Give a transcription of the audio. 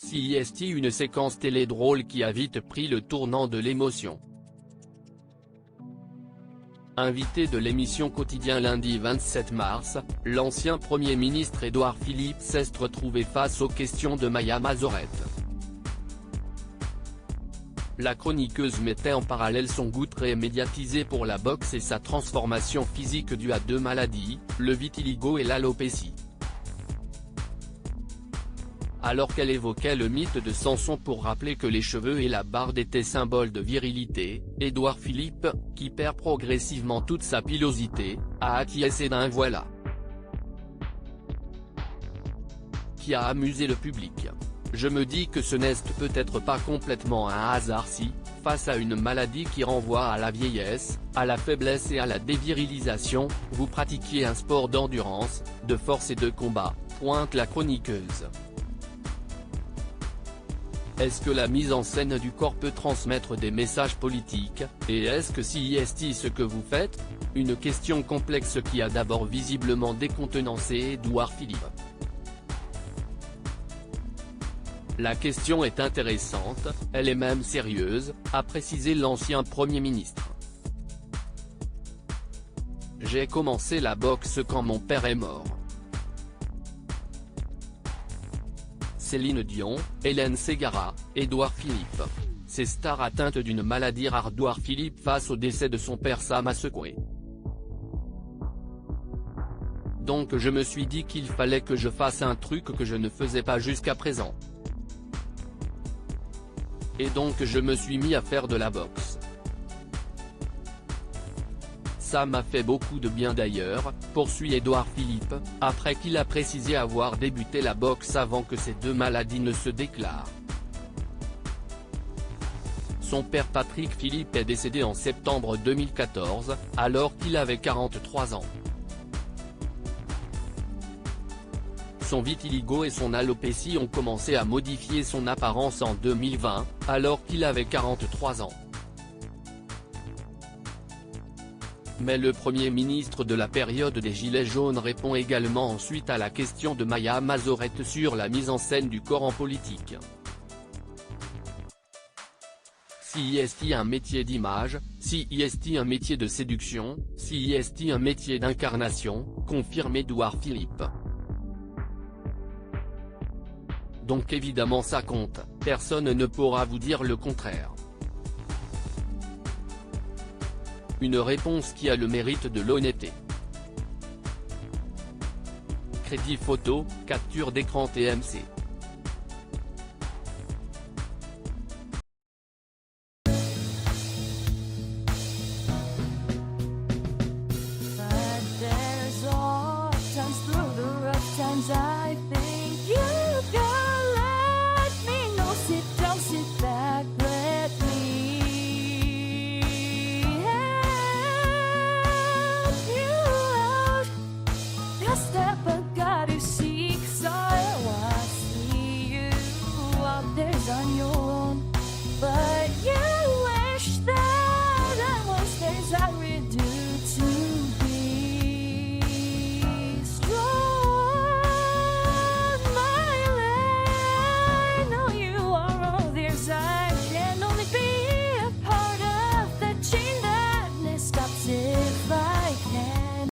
CIST, une séquence télé drôle qui a vite pris le tournant de l'émotion. Invité de l'émission Quotidien lundi 27 mars, l'ancien Premier ministre Édouard Philippe s'est retrouvé face aux questions de Maya Mazorette. La chroniqueuse mettait en parallèle son goût très médiatisé pour la boxe et sa transformation physique due à deux maladies, le vitiligo et l'alopécie. Alors qu'elle évoquait le mythe de Samson pour rappeler que les cheveux et la barbe étaient symboles de virilité, Édouard Philippe, qui perd progressivement toute sa pilosité, a acquiescé d'un voilà. Qui a amusé le public. Je me dis que ce n'est peut-être pas complètement un hasard si, face à une maladie qui renvoie à la vieillesse, à la faiblesse et à la dévirilisation, vous pratiquiez un sport d'endurance, de force et de combat, pointe la chroniqueuse. Est-ce que la mise en scène du corps peut transmettre des messages politiques, et est-ce que CIST ce que vous faites? Une question complexe qui a d'abord visiblement décontenancé Édouard Philippe. La question est intéressante, elle est même sérieuse, a précisé l'ancien Premier ministre. J'ai commencé la boxe quand mon père est mort. Céline Dion, Hélène Ségara, Édouard Philippe. Ces stars atteintes d'une maladie rare. Édouard Philippe face au décès de son père, ça m'a secoué. Donc je me suis dit qu'il fallait que je fasse un truc que je ne faisais pas jusqu'à présent. Et donc je me suis mis à faire de la boxe. Ça m'a fait beaucoup de bien d'ailleurs, poursuit Édouard Philippe, après qu'il a précisé avoir débuté la boxe avant que ces deux maladies ne se déclarent. Son père Patrick Philippe est décédé en septembre 2014, alors qu'il avait 43 ans. Son vitiligo et son alopécie ont commencé à modifier son apparence en 2020, alors qu'il avait 43 ans. Mais le Premier ministre de la période des Gilets jaunes répond également ensuite à la question de Maya Mazorette sur la mise en scène du corps en politique. CIST un métier d'image, CIST un métier de séduction, CIST un métier d'incarnation, confirme Édouard Philippe. Donc évidemment ça compte, personne ne pourra vous dire le contraire. Une réponse qui a le mérite de l'honnêteté. Crédit photo, capture d'écran TMC. On your own, but you wish that I was as I redo.